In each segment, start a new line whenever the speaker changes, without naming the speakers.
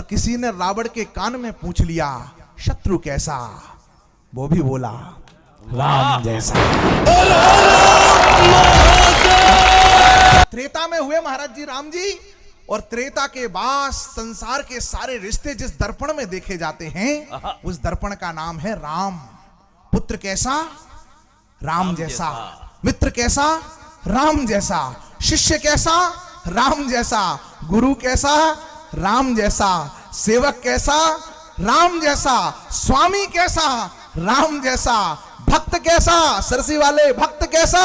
किसी ने रावण के कान में पूछ लिया, शत्रु कैसा? वो भी बोला, राम जैसा। त्रेता में हुए महाराज जी राम जी, और त्रेता के बाद संसार के सारे रिश्ते जिस दर्पण में देखे जाते हैं, उस दर्पण का नाम है राम। पुत्र कैसा? राम जैसा। मित्र कैसा? राम जैसा। शिष्य कैसा? राम जैसा। गुरु कैसा? राम जैसा। सेवक कैसा? राम जैसा। स्वामी कैसा? राम जैसा। भक्त कैसा? सरसी वाले भक्त कैसा?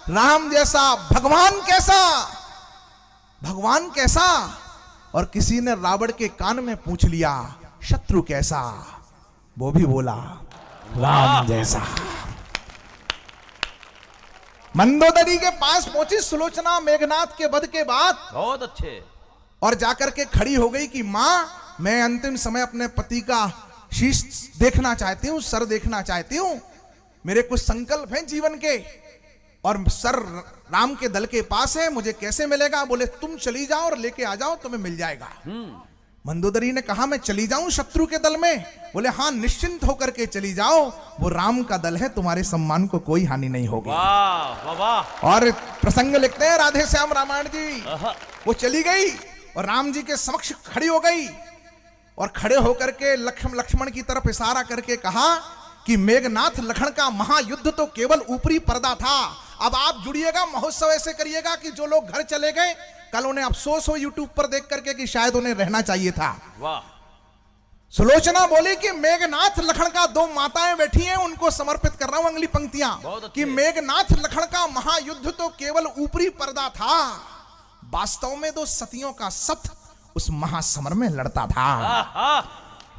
राम जैसा। भगवान कैसा? भगवान कैसा? और किसी ने रावण के कान में पूछ लिया, शत्रु कैसा? वो भी बोला, राम जैसा। मंदोदरी के पास पहुंची सुलोचना मेघनाथ के वध के बाद।
बहुत अच्छे।
और जाकर के खड़ी हो गई कि मां, मैं अंतिम समय अपने पति का शीश देखना चाहती हूं, सर देखना चाहती हूं। मेरे कुछ संकल्प हैं जीवन के, और सर राम के दल के पास है, मुझे कैसे मिलेगा? बोले तुम चली जाओ और लेके आ जाओ, तुम्हें मिल जाएगा। मंदोदरी ने कहा, मैं चली जाऊं शत्रु के दल में? बोले हाँ, निश्चिंत होकर के चली जाओ, वो राम का दल है, तुम्हारे सम्मान को कोई हानि नहीं होगी।
वाह वाह।
और प्रसंग लिखते हैं राधे श्याम रामायण जी। वो चली गई और राम जी के समक्ष खड़ी हो गई, और खड़े होकर के लक्ष्मण की तरफ इशारा करके कहा कि मेघनाथ लखन का महायुद्ध तो केवल ऊपरी पर्दा था, अब आप जुड़िएगा, महोत्सव ऐसे करिएगा कि जो लोग घर चले गए कल उन्हें अफसोस हो यूट्यूब पर देख करके कि शायद उन्हें रहना चाहिए था।
वाह।
सुलोचना बोली कि मेघनाथ लखन का दो माताएं बैठी हैं, उनको समर्पित कर रहा हूं अगली पंक्तियां कि मेघनाथ लखन का महायुद्ध तो केवल ऊपरी पर्दा था, वास्तव में दो सतियों का सत उस महासमर में लड़ता था।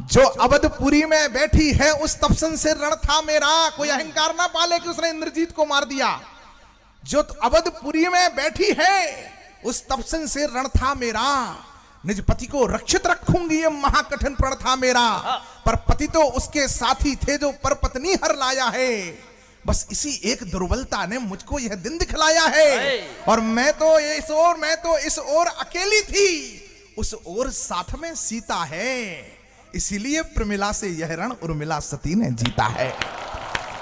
जो अवधपुरी में बैठी है उस तपसन से रण था मेरा। कोई अहंकार ना पाले कि उसने इंद्रजीत को मार दिया। जो अवधपुरी में बैठी है उस तपसन से रण था मेरा। निज पति को रक्षित रखूंगी ये महाकठिन प्रण था मेरा। पर पति तो उसके साथी थे जो पर पत्नी हर लाया है। बस इसी एक दुर्बलता ने मुझको यह दिन दिखलाया है। और मैं तो इस ओर अकेली थी, उस ओर साथ में सीता है। इसीलिए प्रमिला से यह रण उर्मिला सती ने जीता है।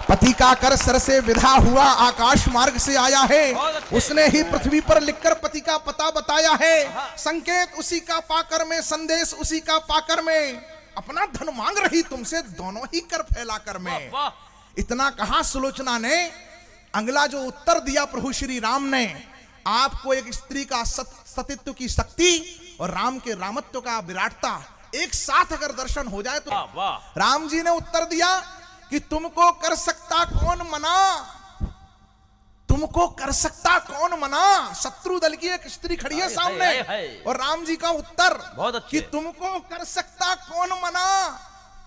पति का कर सर से विदा हुआ, आकाश मार्ग से आया है। उसने ही पृथ्वी पर लिखकर पति का पता बताया है। संकेत उसी का पाकर में, संदेश उसी का पाकर में, अपना धन मांग रही तुमसे दोनों ही कर फैलाकर में। इतना कहा सुलोचना ने। अगला जो उत्तर दिया प्रभु श्री राम ने, आपको एक स्त्री का सतीत्व की शक्ति और राम के रामत्व का विराटता एक साथ अगर दर्शन हो जाए तो। राम जी ने उत्तर दिया कि तुमको कर सकता कौन मना, तुमको कर सकता कौन मना। शत्रु दल की एक स्त्री खड़ी है सामने, और राम जी का उत्तर कि तुमको कर सकता कौन मना।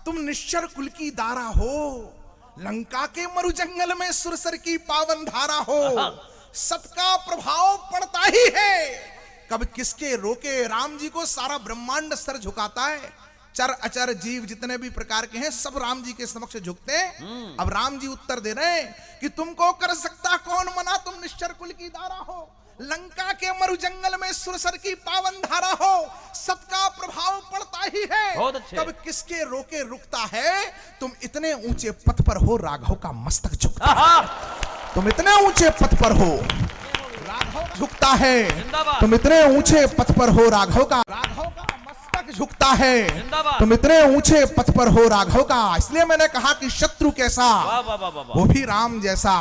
तुम निश्चर कुल की दारा हो, लंका के मरु जंगल में सुरसर की पावन धारा हो। सत का प्रभाव पड़ता ही है, कब किसके रोके। राम जी को सारा ब्रह्मांड सर झुकाता है। चर अचर जीव जितने भी प्रकार के हैं सब राम जी के समक्ष झुकते हैं। अब राम जी उत्तर दे रहे हैं कि तुमको कर सकता कौन मना, तुम निश्चर कुल की दारा हो, लंका के मरु जंगल में सुरसर की पावन धारा हो। सत का प्रभाव पड़ता ही है, कब किसके रोके रुकता है। तुम इतने ऊंचे पथ पर हो, राघव का मस्तक झुकता है। तुम इतने ऊंचे पथ पर हो, राघव झुकता है। तुम इतने ऊंचे पथ पर हो, राघव का मस्तक झुकता है। तुम इतने ऊंचे पथ पर हो, राघव का। इसलिए मैंने कहा कि शत्रु कैसा, वो भी राम जैसा।